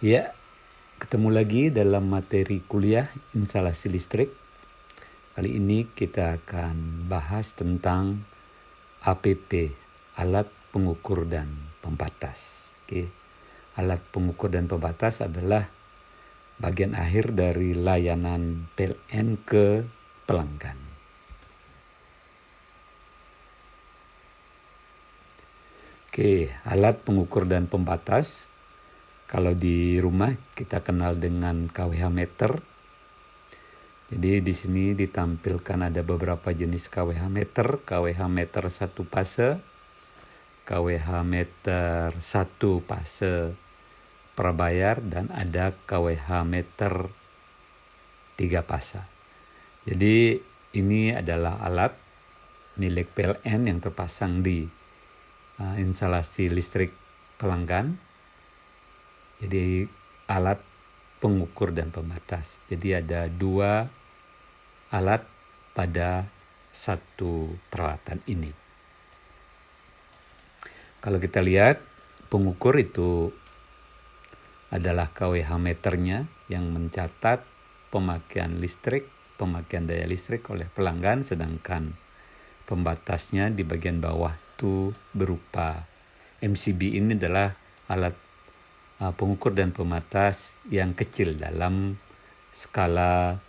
Ya, ketemu lagi dalam materi kuliah instalasi listrik. Kali ini kita akan bahas tentang APP, alat pengukur dan pembatas. Alat pengukur dan pembatas adalah bagian akhir dari layanan PLN ke pelanggan. Alat pengukur dan pembatas. Kalau di rumah kita kenal dengan kWh meter. Jadi di sini ditampilkan ada beberapa jenis kWh meter. kWh meter 1 fase, kWh meter 1 fase prabayar, dan ada kWh meter 3 fase. Jadi ini adalah alat milik PLN yang terpasang di instalasi listrik pelanggan. Jadi alat pengukur dan pembatas. Jadi ada 2 alat pada satu peralatan ini. Kalau kita lihat, pengukur itu adalah kWh meternya yang mencatat pemakaian daya listrik oleh pelanggan, sedangkan pembatasnya di bagian bawah itu berupa MCB. Ini adalah alat pengukur dan pembatas yang kecil dalam skala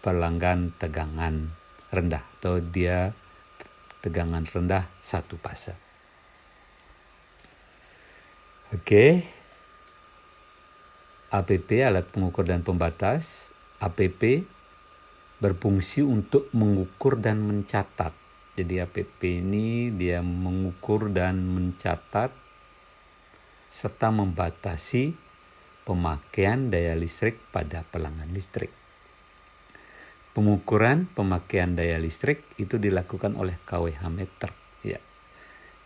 pelanggan tegangan rendah, atau dia tegangan rendah 1 fase. APP, alat pengukur dan pembatas. APP berfungsi untuk mengukur dan mencatat. Jadi APP ini dia mengukur dan mencatat serta membatasi pemakaian daya listrik pada pelanggan listrik. Pengukuran pemakaian daya listrik itu dilakukan oleh kWh meter. Ya.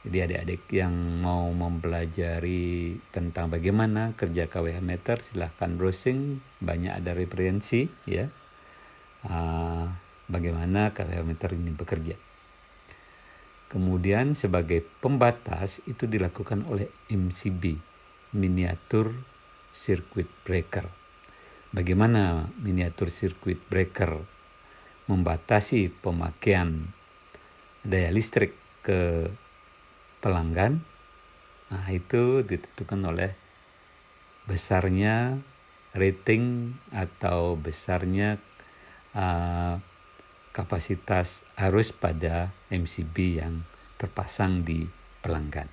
Jadi adik-adik yang mau mempelajari tentang bagaimana kerja kWh meter, silahkan browsing, banyak ada referensi ya. Bagaimana kWh meter ini bekerja. Kemudian sebagai pembatas itu dilakukan oleh MCB, miniatur circuit breaker. Bagaimana miniatur circuit breaker membatasi pemakaian daya listrik ke pelanggan? Nah, itu ditentukan oleh besarnya rating atau besarnya kapasitas arus pada MCB yang terpasang di pelanggan.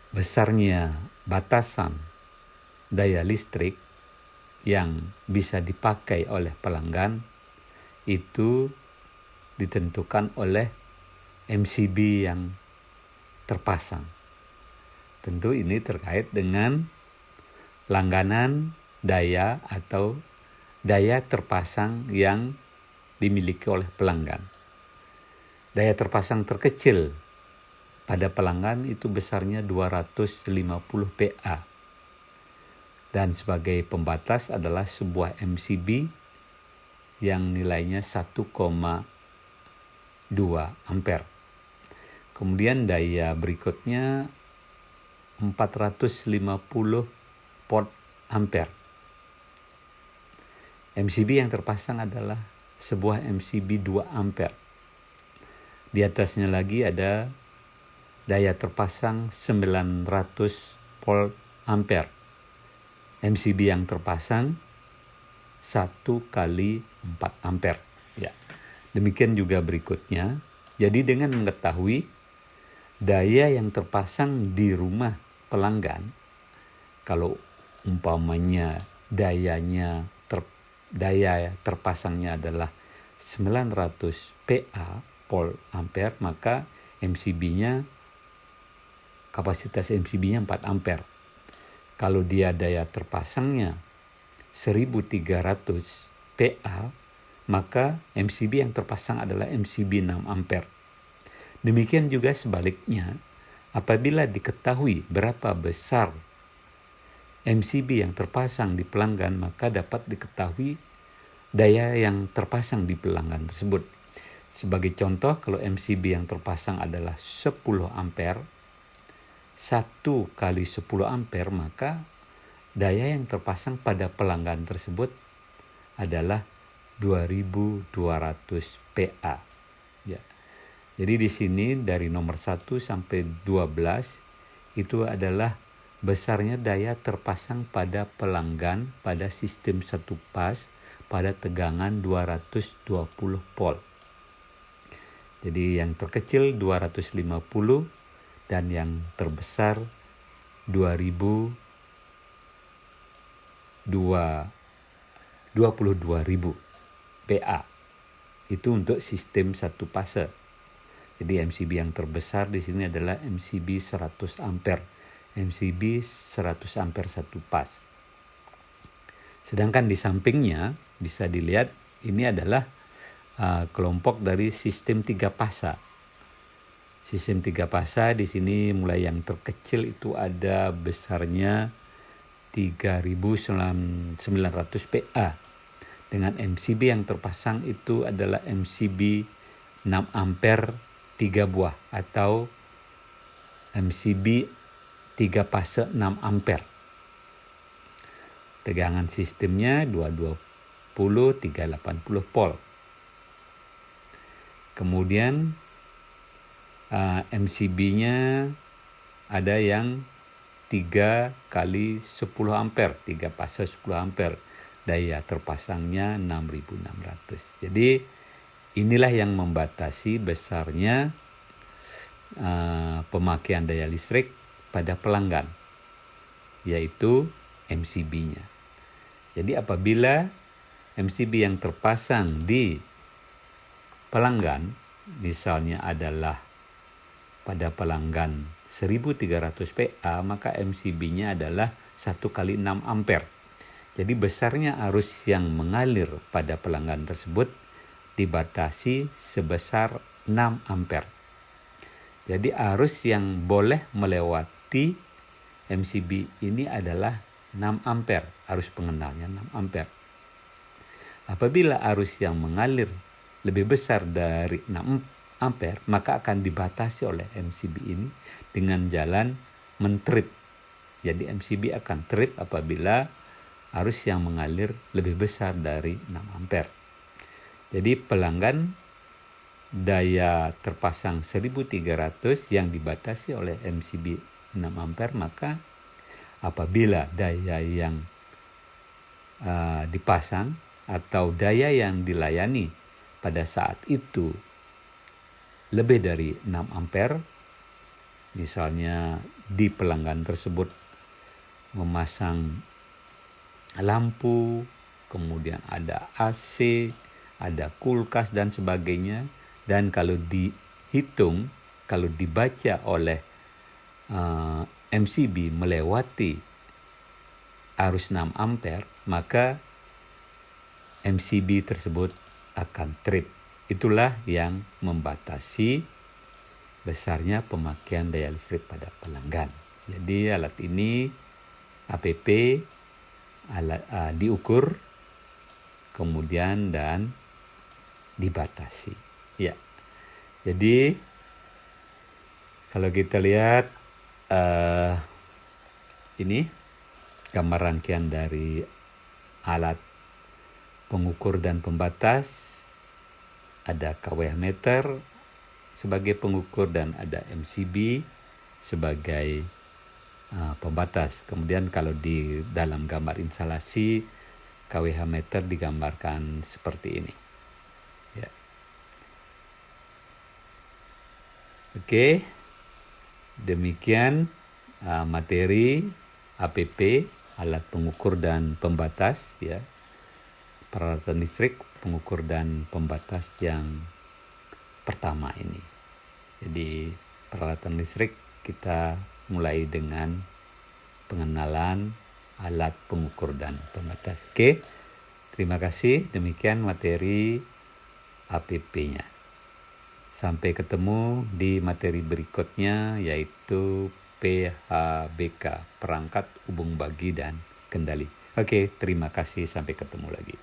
Besarnya batasan daya listrik yang bisa dipakai oleh pelanggan itu ditentukan oleh MCB yang terpasang. Tentu ini terkait dengan langganan daya atau daya terpasang yang dimiliki oleh pelanggan. Daya terpasang terkecil pada pelanggan itu besarnya 250 PA. Dan sebagai pembatas adalah sebuah MCB yang nilainya 1,2 ampere. Kemudian daya berikutnya 450 volt ampere. MCB yang terpasang adalah sebuah MCB 2 ampere. Di atasnya lagi ada daya terpasang 900 volt ampere. MCB yang terpasang 1 kali 4 ampere. Ya. Demikian juga berikutnya. Jadi dengan mengetahui daya yang terpasang di rumah pelanggan, kalau umpamanya daya terpasangnya adalah 900 PA volt ampere, maka MCB-nya, kapasitas MCB-nya 4 ampere. Kalau dia daya terpasangnya 1300 PA, maka MCB yang terpasang adalah MCB 6 ampere. Demikian juga sebaliknya, apabila diketahui berapa besar MCB yang terpasang di pelanggan, maka dapat diketahui daya yang terpasang di pelanggan tersebut. Sebagai contoh, kalau MCB yang terpasang adalah 10 ampere, 1 kali 10 ampere, maka daya yang terpasang pada pelanggan tersebut adalah 2200 PA. Ya. Jadi di sini dari nomor 1 sampai 12 itu adalah besarnya daya terpasang pada pelanggan pada sistem satu pas pada tegangan 220 volt. Jadi yang terkecil 250 dan yang terbesar 22.000 PA. Itu untuk sistem satu fase. Jadi MCB yang terbesar di sini adalah MCB 100 ampere. MCB 100 ampere satu pas. Sedangkan di sampingnya bisa dilihat ini adalah kelompok dari sistem 3 fasa. Sistem 3 fasa di sini mulai yang terkecil itu ada besarnya 3.900 PA. Dengan MCB yang terpasang itu adalah MCB 6 ampere 3 buah atau MCB 3 fase 6 ampere. Tegangan sistemnya 220 380 volt. Kemudian MCB-nya ada yang 3 kali 10 ampere, 3 fase 10 ampere. Daya terpasangnya 6.600. Jadi inilah yang membatasi besarnya pemakaian daya listrik pada pelanggan, yaitu MCB-nya. Jadi apabila MCB yang terpasang di pelanggan misalnya adalah pada pelanggan 1300 PA, maka MCB-nya adalah 1 kali 6 ampere. Jadi besarnya arus yang mengalir pada pelanggan tersebut dibatasi sebesar 6 ampere. Jadi arus yang boleh melewati MCB ini adalah 6 ampere, arus pengenalnya 6 ampere. Apabila arus yang mengalir lebih besar dari 6 ampere, maka akan dibatasi oleh MCB ini dengan jalan mentrip. Jadi MCB akan trip apabila arus yang mengalir lebih besar dari 6 ampere. Jadi pelanggan daya terpasang 1300 yang dibatasi oleh MCB 6 ampere, maka apabila daya yang dipasang atau daya yang dilayani pada saat itu lebih dari 6 ampere, misalnya di pelanggan tersebut memasang lampu, kemudian ada AC, ada kulkas dan sebagainya, dan kalau dihitung, kalau dibaca oleh MCB melewati arus 6 ampere, maka MCB tersebut akan trip. Itulah yang membatasi besarnya pemakaian daya listrik pada pelanggan. Jadi alat ini APP diukur kemudian dan dibatasi. Ya. Jadi kalau kita lihat ini gambar rangkaian dari alat pengukur dan pembatas. Ada kWh meter sebagai pengukur dan ada MCB sebagai pembatas. Kemudian kalau di dalam gambar instalasi kWh meter digambarkan seperti ini. Ya. Oke, demikian materi APP, alat pengukur dan pembatas, ya, peralatan listrik pengukur dan pembatas yang pertama ini. Jadi peralatan listrik kita mulai dengan pengenalan alat pengukur dan pembatas. Oke, terima kasih. Demikian materi APP-nya. Sampai ketemu di materi berikutnya, yaitu PHBK, perangkat hubung bagi dan kendali. Oke, terima kasih. Sampai ketemu lagi.